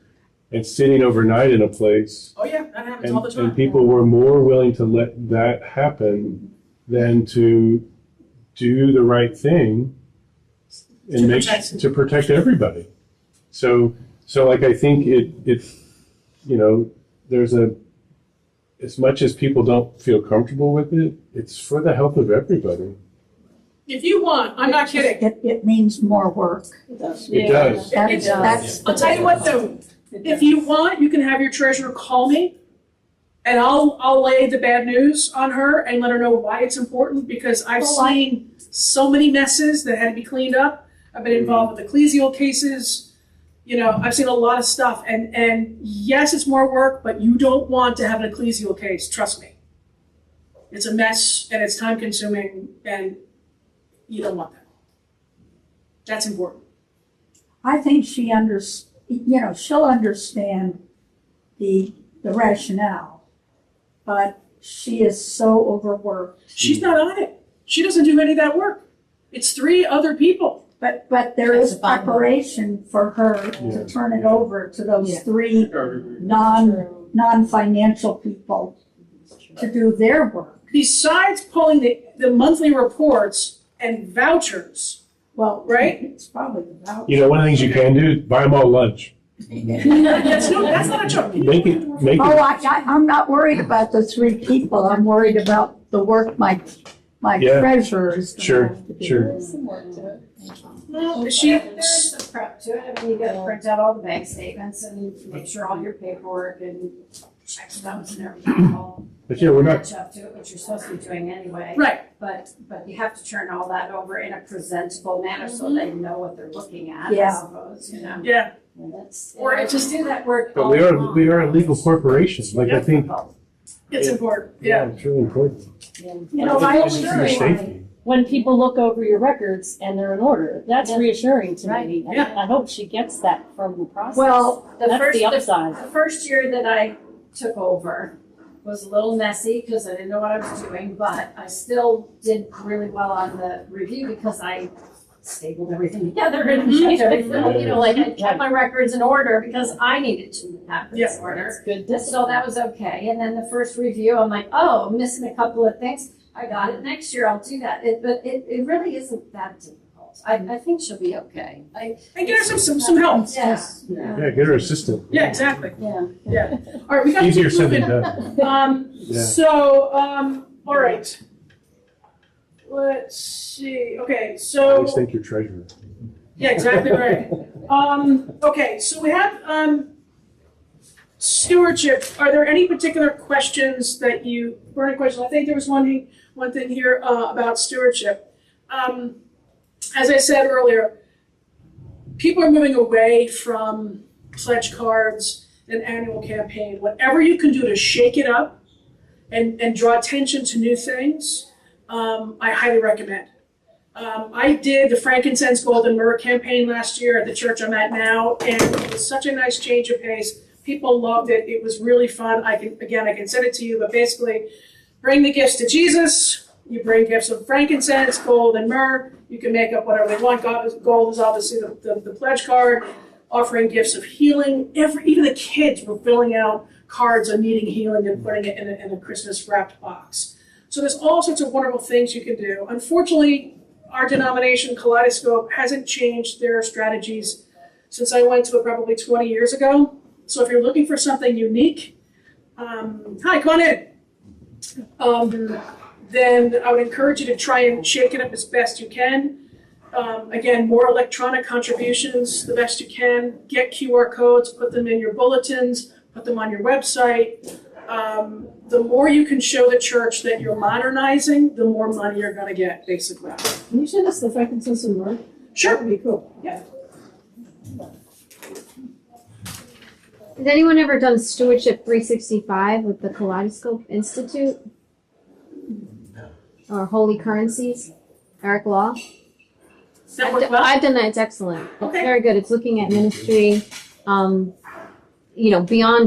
and sitting overnight in a place. Oh, yeah, that happens all the time. And people were more willing to let that happen than to do the right thing and to protect everybody. So like, I think there's as much as people don't feel comfortable with it, it's for the health of everybody. If you want, I'm not kidding. It means more work. It does. That's I'll tell you what though, if you want, you can have your treasurer call me, and I'll lay the bad news on her and let her know why it's important, because I've seen so many messes that had to be cleaned up. I've been involved with ecclesial cases. I've seen a lot of stuff, and yes, it's more work, but you don't want to have an ecclesial case, trust me. It's a mess, and it's time consuming, and you don't want that. That's important. I think she'll understand the rationale, but she is so overworked. She's not on it. She doesn't do any of that work. It's 3 other people. But there is preparation for her Yeah. to turn it over to those Yeah. three non-financial people to do their work. Besides pulling the monthly reports and vouchers, Well, Right? It's probably the voucher. You know, one of the things you can do, buy them all lunch. that's not a joke. Make it, Oh, I'm not worried about the three people. I'm worried about the work my Yeah. treasurer is gonna Sure, have to do. sure. There's some work to it. No, There's some prep to it. I mean, you gotta print out all the bank statements and make sure all your paperwork and check stubs and everything all But yeah, we're not, match up to it, which you're supposed to be doing anyway. Right, But you have to turn all that over in a presentable manner so they know what they're looking at, Yeah. I suppose, you know. yeah. And that's, Or or it's just do that work but all we along. are a legal corporation. Like, I think, It's important, yeah. it's really important. You know, I I think always it's for your say, safety. When people look over your records and they're in order, that's Yeah. reassuring to Right. me. Yeah. I hope she gets that from the process. well, the That's first, the upside. the first year that I took over was a little messy because I didn't know what I was doing, but I still did really well on the review because I stapled everything together and checked everything, you know, like I kept my records in order because I needed to have this Yeah. order. It's good So discipline. that was okay. And then the first review, I'm like, oh, I'm missing a couple of things. I got it. Next year I'll do that. But it really isn't that difficult. I think she'll be okay. And get her some help. Yeah. Yeah, get her assistant. Yeah, exactly. Yeah. All right, we got to Easier keep said than moving. done. So, all right. Let's see. Okay, I so. always thank your treasurer. Yeah, exactly right. Okay, so we have stewardship. Are there any particular questions that burning questions? I think there was one thing here about stewardship. As I said earlier, people are moving away from pledge cards and annual campaign. Whatever you can do to shake it up and draw attention to new things, I highly recommend. I did the frankincense, gold, and myrrh campaign last year at the church I'm at now, and it was such a nice change of pace. People loved it. It was really fun. I can send it to you, but basically, bring the gifts to Jesus. You bring gifts of frankincense, gold, and myrrh. You can make up whatever they want. Gold is obviously the pledge card. Offering gifts of healing. Even the kids were filling out cards on needing healing and putting it in a Christmas wrapped box. So there's all sorts of wonderful things you can do. Unfortunately, our denomination, Kaleidoscope, hasn't changed their strategies since I went to it probably 20 years ago. So if you're looking for something unique, hi, come on in. Then I would encourage you to try and shake it up as best you can. Again, more electronic contributions, the best you can. Get QR codes, put them in your bulletins, put them on your website. The more you can show the church that you're modernizing, the more money you're going to get, basically. Can you send us the frankincense and myrrh? Sure. That would be cool. Yeah. Has anyone ever done Stewardship 365 with the Kaleidoscope Institute? Or Holy Currencies? Eric Law? Does that work well? I've done that. It's excellent. It's Okay. very good. It's looking at ministry, beyond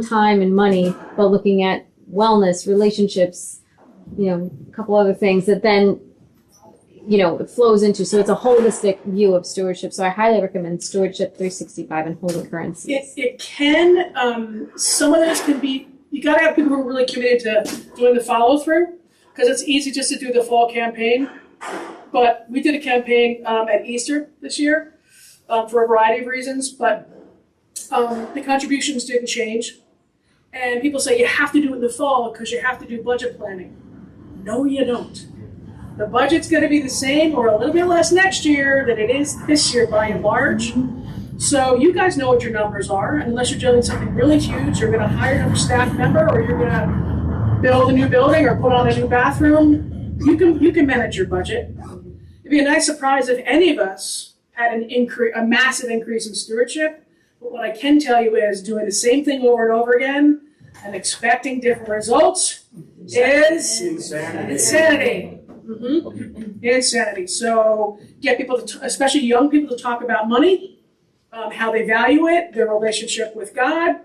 time and money, but looking at wellness, relationships, a couple other things that then, it flows into. So it's a holistic view of stewardship. So I highly recommend Stewardship 365 and Holy Currencies. It can, some of this can be, you gotta have people who are really committed to doing the follow through, because it's easy just to do the fall campaign. But we did a campaign at Easter this year for a variety of reasons, but the contributions didn't change. And people say you have to do it in the fall because you have to do budget planning. No, you don't. The budget's going to be the same or a little bit less next year than it is this year by and large. So you guys know what your numbers are. Unless you're doing something really huge, you're going to hire another staff member, or you're going to build a new building or put on a new bathroom. You can manage your budget. It'd be a nice surprise if any of us had a massive increase in stewardship. But what I can tell you is doing the same thing over and over again and expecting different results is insanity. Insanity. So get people, especially young people, to talk about money, how they value it, their relationship with God,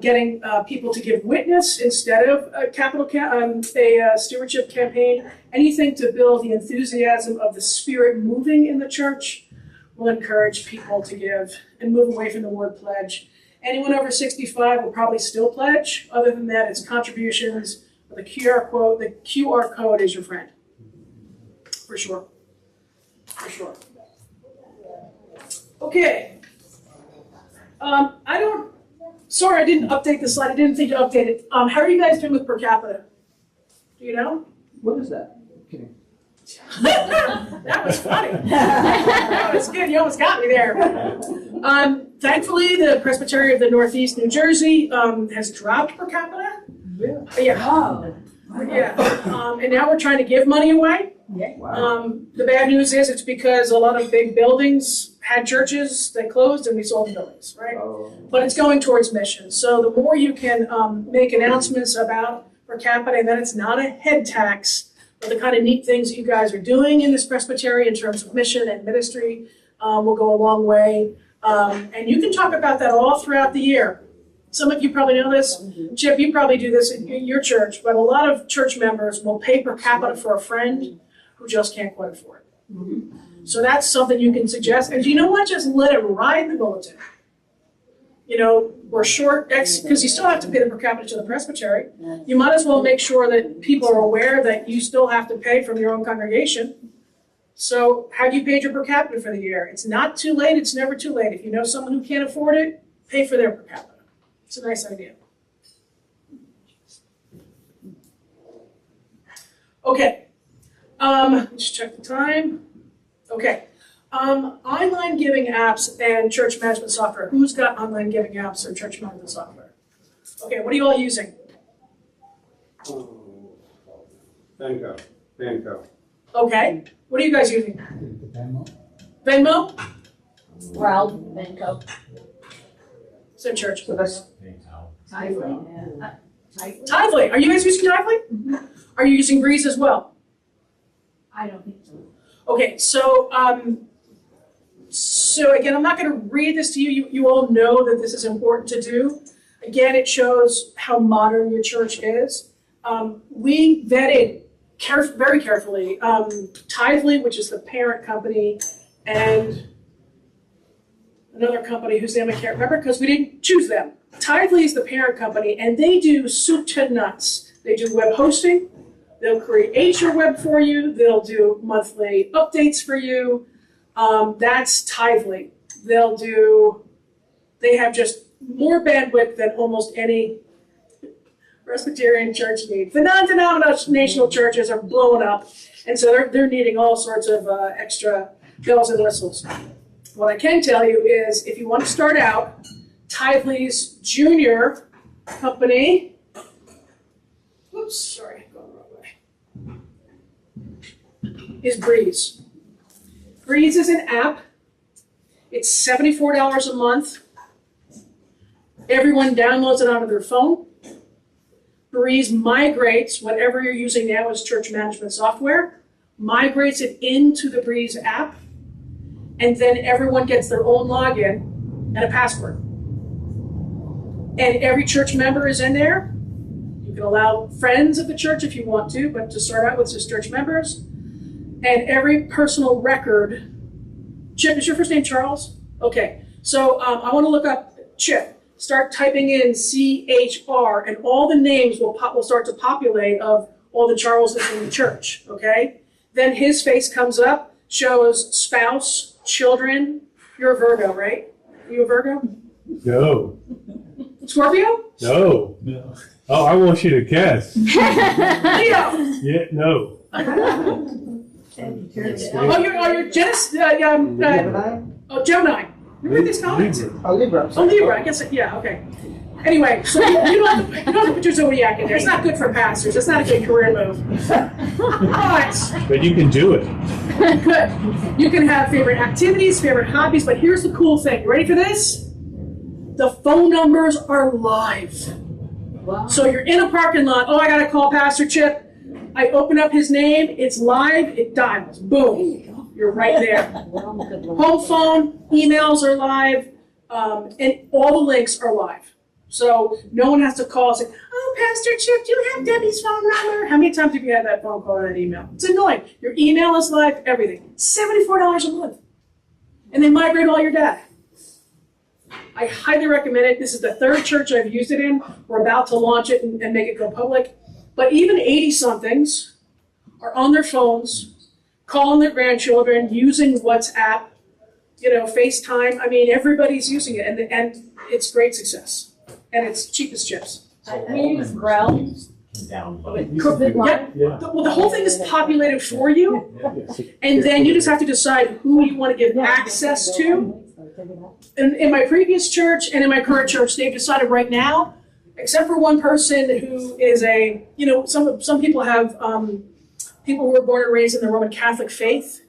getting people to give witness instead of a stewardship campaign, anything to build the enthusiasm of the Spirit moving in the church will encourage people to give and move away from the word pledge. Anyone over 65 will probably still pledge. Other than that, it's contributions. The QR code is your friend. For sure. For sure. Okay. Sorry, I didn't update the slide. I didn't think to update it. How are you guys doing with per capita? Do you know? What is that? Kidding. That was funny. That was good. You almost got me there. Thankfully, the Presbytery of the Northeast New Jersey has dropped per capita. Yeah. And now we're trying to give money away. Wow. The bad news is it's because a lot of big buildings had churches that closed and we sold the buildings, right? Oh. But it's going towards mission. So the more you can make announcements about per capita, and then it's not a head tax, but the kind of neat things that you guys are doing in this presbytery in terms of mission and ministry will go a long way. And you can talk about that all throughout the year. Some of you probably know this. Chip, you probably do this in your church, but a lot of church members will pay per capita for a friend who just can't quite afford it. So that's something you can suggest. And you know what? Just let it ride in the bulletin. You know, we're short because you still have to pay the per capita to the presbytery. You might as well make sure that people are aware that you still have to pay from your own congregation. So have you paid your per capita for the year? It's not too late. It's never too late. If you know someone who can't afford it, pay for their per capita. It's a nice idea. Okay. Let's check the time. Okay. Online giving apps and church management software. Who's got online giving apps or church management software? Okay, what are you all using? Banco. Okay. What are you guys using? Venmo? Well, Benco. So church. So that's Tithely. Are you guys using Tithely? Are you using Breeze as well? I don't think so. Okay, so again, I'm not going to read this to you. You all know that this is important to do. Again, it shows how modern your church is. We vetted very carefully Tithely, which is the parent company, and another company whose name I can't remember because we didn't choose them. Tithely is the parent company, and they do soup to nuts. They do web hosting. They'll create your web for you. They'll do monthly updates for you. That's Tithely. They have just more bandwidth than almost any Presbyterian church needs. The non-denominational churches are blowing up, and so they're needing all sorts of extra bells and whistles. What I can tell you is if you want to start out, Tithely's junior company, oops, sorry, going the wrong way, is Breeze. Breeze is an app. It's $74 a month. Everyone downloads it onto their phone. Breeze migrates whatever you're using now as church management software, migrates it into the Breeze app, and then everyone gets their own login and a password. And every church member is in there. You can allow friends of the church if you want to, but to start out with just church members. And every personal record. Chip, is your first name Charles? Okay, so I want to look up Chip. Start typing in CHR, and all the names will start to populate of all the Charleses in the church, okay? Then his face comes up, shows spouse, children. You're a Virgo, right? Are you a Virgo? No. Scorpio? No. No. Oh, I want you to guess. Leo! Yeah, no. You're Gemini. You read these comments? oh, Libra. Oh, Libra, I guess, yeah, okay. Anyway, so you don't have to put your zodiac in there. It's not good for pastors. It's not a good career move. But you can do it. Good. You can have favorite activities, favorite hobbies, but here's the cool thing. You ready for this? The phone numbers are live. Wow. So you're in a parking lot. Oh, I got to call Pastor Chip. I open up his name. It's live. It dials. Boom. You're right there. Home phone, emails are live, and all the links are live. So no one has to call and say, oh, Pastor Chip, do you have Debbie's phone number? How many times have you had that phone call or that email? It's annoying. Your email is live, everything. $74 a month. and then migrate all your data. I highly recommend it. This is the third church I've used it in. We're about to launch it and make it go public. But even 80-somethings are on their phones, calling their grandchildren, using WhatsApp, FaceTime. I mean, everybody's using it, and it's great success. And it's cheap as chips. We use Braille. Down. Yeah. Well, the whole thing is populated for you, and then you just have to decide who you want to give access to. In my previous church and in my current church, they've decided right now, except for one person who is some people have people who were born and raised in the Roman Catholic faith,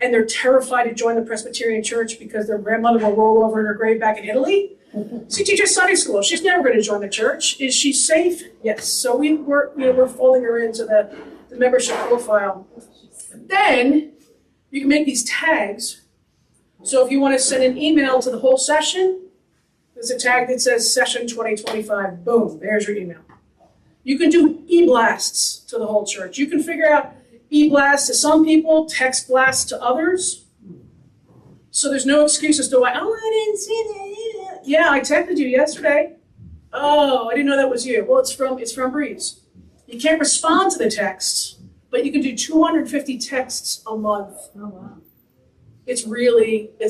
and they're terrified to join the Presbyterian church because their grandmother will roll over in her grave back in Italy. She teaches Sunday school. She's never going to join the church. Is she safe? Yes. So we're folding her into the membership profile. Then you can make these tags. So if you want to send an email to the whole session, there's a tag that says Session 2025. Boom, there's your email. You can do e-blasts to the whole church. You can figure out e-blasts to some people, text blasts to others. So there's no excuse as to why, I didn't see that. Yeah, I texted you yesterday. Oh, I didn't know that was you. Well, it's from Breeze. You can't respond to the texts, but you can do 250 texts a month. Oh, wow. It's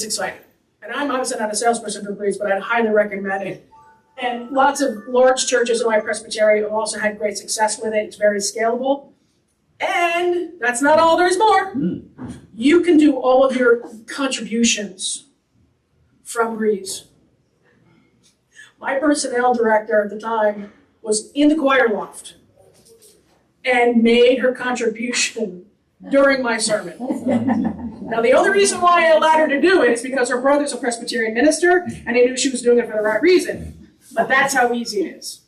exciting. And I'm obviously not a salesperson for Breeze, but I'd highly recommend it. And lots of large churches in my presbytery have also had great success with it. It's very scalable. And that's not all, there's more. You can do all of your contributions from Breeze. My personnel director at the time was in the choir loft and made her contribution during my sermon. Now, the only reason why I allowed her to do it is because her brother's a Presbyterian minister, and I knew she was doing it for the right reason. But that's how easy it is.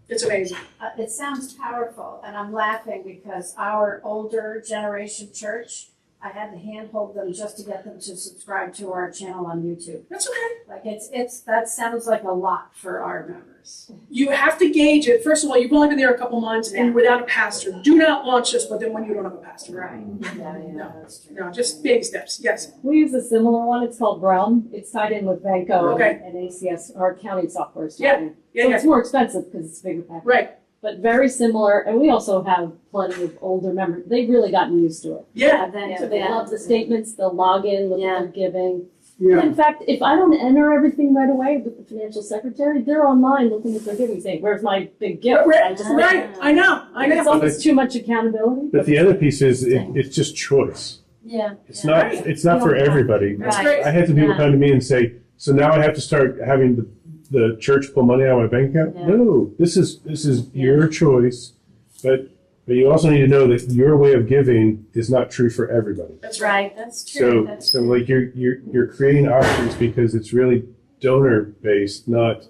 It's amazing. It sounds powerful, and I'm laughing because our older generation church, I had to handhold them just to get them to subscribe to our channel on YouTube. That's okay. Like that sounds like a lot for our members. You have to gauge it. First of all, you've only been there a couple months, and without a pastor. Do not launch this, but then when you don't have a pastor. Right. Yeah, that's true. No, just baby steps. Yes. We use a similar one. It's called Brown. It's tied in with Banco Okay. and ACS, our accounting software. Yeah. So Yeah. it's more expensive because it's a bigger package. Right. But very similar, and we also have plenty of older members. They've really gotten used to it. Yeah. So they love the statements, they'll log in, look what they're giving. Yeah. In fact, if I don't enter everything right away with the financial secretary, they're online looking at their giving, saying, "Where's my big gift?" Right. I know. It's almost too much accountability. But the other piece is it's just choice. Yeah. It's not for everybody. That's great. I had some people come to me and say, so now I have to start having the church pull money out of my bank account? Yeah. No, this is your choice, but you also need to know that your way of giving is not true for everybody. That's right. That's true. So like you're creating options because it's really donor based, not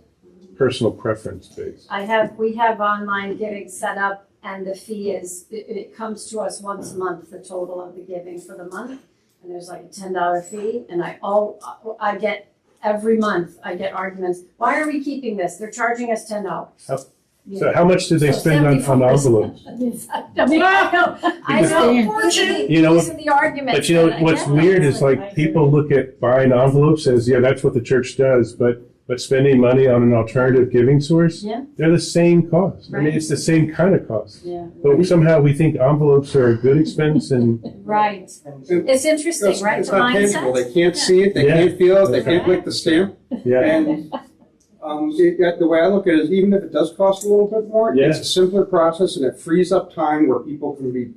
personal preference based. We have online giving set up, and the fee is, it comes to us once a month, the total of the giving for the month, and there's like a $10 fee, and I get every month, I get arguments, why are we keeping this? They're charging us $10. So how much do they spend on envelopes? I know, You know, these are the arguments. But you know and I what's get them. weird is like people look at buying envelopes as that's what the church does, but spending money on an alternative giving source, they're the same cost. I mean, Right. it's the same kind of cost. Yeah. But somehow we think envelopes are a good expense and Right. It's interesting, right? It's The not tangible. mindset. They can't see it, they Yeah. can't feel it, they can't lick the stamp. yeah. And the way I look at it is even if it does cost a little bit more, Yeah. it's a simpler process and it frees up time where people can be,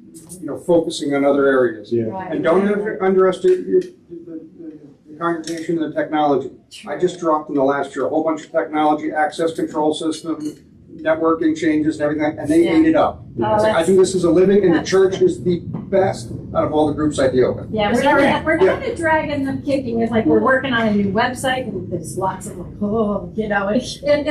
focusing on other areas. Yeah. Right. And don't underestimate the congregation and the technology. I just dropped in the last year a whole bunch of technology, access control system, networking changes and everything, and they Yeah. ate it up. Oh, It's like, I do this as a living, and the church is the best out of all the groups I deal with. Yeah, we're kind of dragging them kicking. It's like we're working on a new website, and there's lots of like, It'll we'll pass. get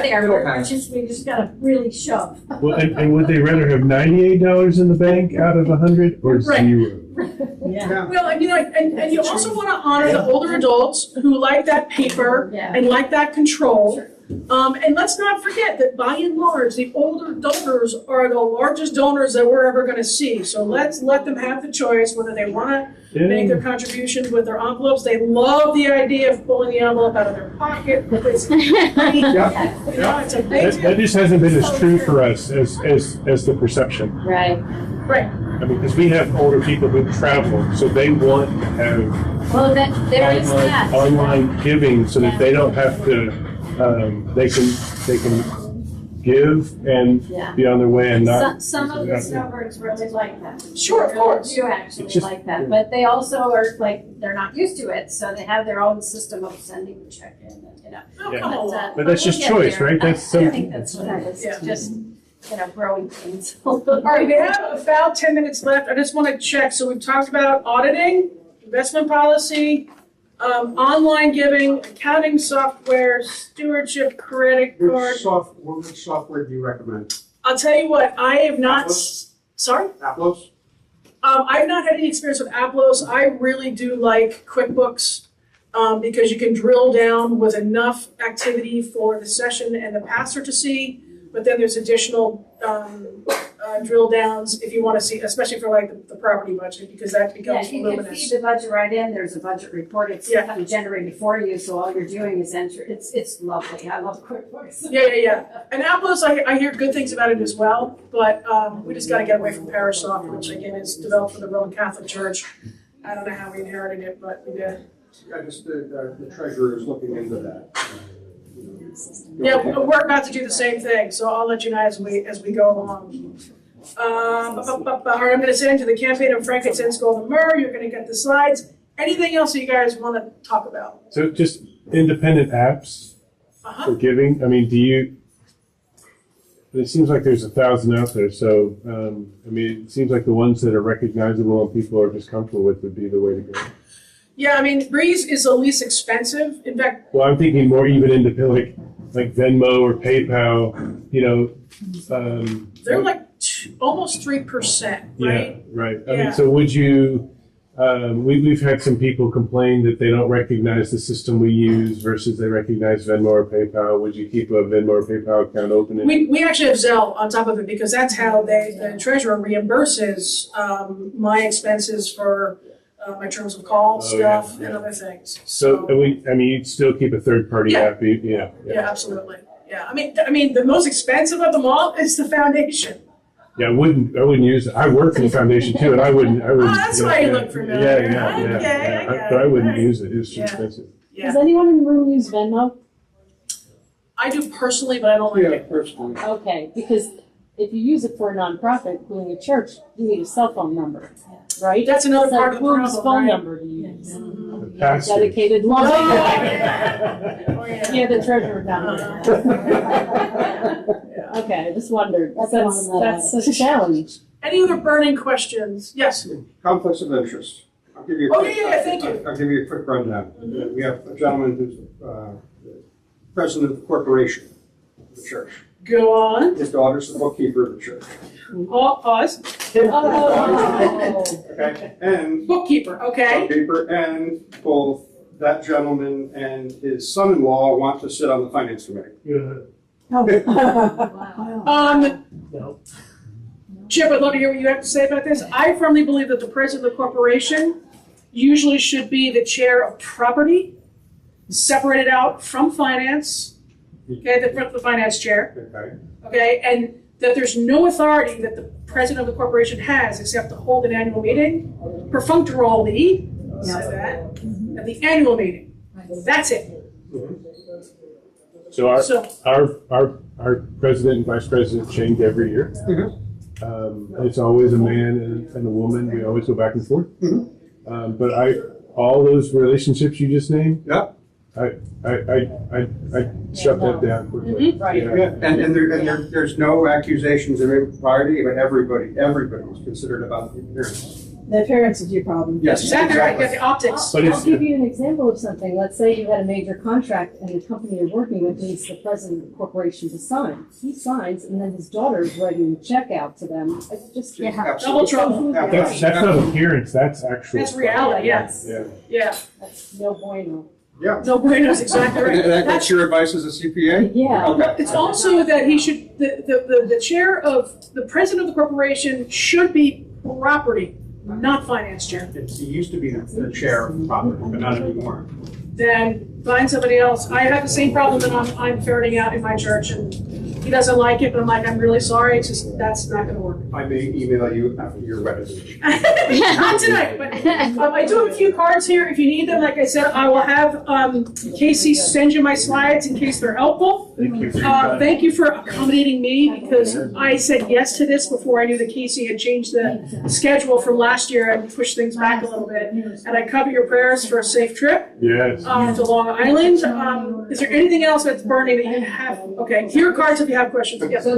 there. It'll We pass. just gotta really shove. Well, and would they rather have $98 in the bank out of 100 or Right. 0? Yeah. Well, and and you also want to honor the older adults who like that paper Yeah. and like that control. And let's not forget that by and large, the older donors are the largest donors that we're ever gonna see. So let's let them have the choice whether they wanna make their contributions with their envelopes. They love the idea of pulling the envelope out of their pocket. It's, you know, it's a big That just hasn't been as true for us as the perception. Right. Right. I mean, because we have older people who travel, so they want to have Well, there is that. online giving so that they don't have to, they can give and Yeah. be on their way and not. Some of the snowbirds really like that. Sure, of They course. do actually It's just- like that, but they also are like, they're not used to it, so they have their own system of sending the check in, and, you know. Oh, Yeah. come on. But that's just we'll get choice, there. right? That's I some- think that's what it is, Yeah. just, you know, growing pains. All right, we have about 10 minutes left. I just want to check. So we've talked about auditing, investment policy, online giving, accounting software, stewardship, credit card. Which software do you recommend? I'll tell you what, I have not, Atlas? sorry? Aplos? I've not had any experience with Aplos. I really do like QuickBooks because you can drill down with enough activity for the session and the pastor to see. But then there's additional drill downs if you want to see, especially for like the property budget, because that Yeah, becomes you can luminous. feed the budget right in, there's a budget report, it's Yeah. kind of generated for you, so all you're doing is enter, it's lovely, I love QuickBooks. Yeah. And Aplos, I hear good things about it as well, but we just got to get away from PariSoft, which again is developed for the Roman Catholic Church. I don't know how we inherited it, but we did. Yeah, just the treasurer is looking into that. Yeah, we're about to do the same thing, so I'll let you know as we go along. All right, I'm gonna send to the campaign of frankincense, gold, and myrrh. You're gonna get the slides. Anything else that you guys want to talk about? So just independent apps for giving. I mean, it seems like there's 1,000 out there. So, I mean, it seems like the ones that are recognizable and people are just comfortable with would be the way to go. Yeah, I mean, Breeze is the least expensive. In fact, Well, I'm thinking more even into like Venmo or PayPal, you know. they're like almost 3%, right? Yeah, right. I Yeah. mean, so would you, we've had some people complain that they don't recognize the system we use versus they recognize Venmo or PayPal. Would you keep a Venmo or PayPal account open? We actually have Zelle on top of it because that's how the treasurer reimburses my expenses for my terms of call stuff and other things. So, you'd still keep a third-party Yeah. app, yeah. Yeah, absolutely. Yeah, I mean, the most expensive of them all is the foundation. Yeah, I wouldn't use it. I work for the foundation too, and I wouldn't. Oh, that's why you look familiar. Okay, I get But I wouldn't it. use it. It's too Yeah. expensive. Does Yeah, anyone in the room use Venmo? I do personally, but I don't like Yeah, it. personally. Okay, because if you use it for a nonprofit, including a church, you need a cell phone number, right? That's another So part of the whose problem, phone right? number do you use? The pastor. Dedicated Oh, line. yeah. Oh, yeah. Yeah, the treasurer down there. Okay, I just wondered. That's a challenge. Any other burning questions? Yes. Conflicts of interest. I'll give you a Oh, quick, yeah, thank you. I'll give you a quick rundown. We have a gentleman who's president of the corporation of the church. Go on. His daughter's the bookkeeper of the church. Pause. Oh. Okay, and Bookkeeper, okay. bookkeeper, and both that gentleman and his son-in-law want to sit on the finance committee. Chip, I'd love to hear what you have to say about this. I firmly believe that the president of the corporation usually should be the chair of property, separated out from finance, okay, the finance chair, Okay. okay, and that there's no authority that the president of the corporation has except to hold an annual meeting, perfunctorily, say that, at the annual meeting. That's it. So So, our president and vice president change every year. It's always a man and a woman. We always go back and forth. But all those relationships you just named, Yeah. I shut that down quickly. Right. Yeah. Yeah, and there's no accusations of impropriety, but everybody is considered about the appearance. The appearance is your problem. Yes, exactly right, get the optics. But I'll it's, give you an example of something. Let's say you had a major contract and the company you're working with needs the president of the corporation to sign. He signs and then his daughter is writing a check out to them. It's just, Double trouble. that's not appearance, that's actual. That's reality, yes. Yeah. Yeah. that's no bueno. Yeah. No bueno is exactly right. That's your advice as a CPA? Yeah. Okay. It's also that he should, the chair of, the president of the corporation should be property, not finance chair. He used to be the chair of the property, but not anymore. Then find somebody else. I have the same problem that I'm ferreting out in my church, and he doesn't like it, but I'm like, I'm really sorry, it's just, that's not gonna work. I may email you after your resignation. Not tonight, but I do have a few cards here. If you need them, like I said, I will have Casey send you my slides in case they're helpful. Thank you for your time. Thank you for accommodating me, because I said yes to this before I knew that Casey had changed the schedule from last year and pushed things back a little bit. And I cover your prayers for a safe trip Yes. to Long Island. Is there anything else that's burning that you have? Okay, here are cards if you have questions. Yes. So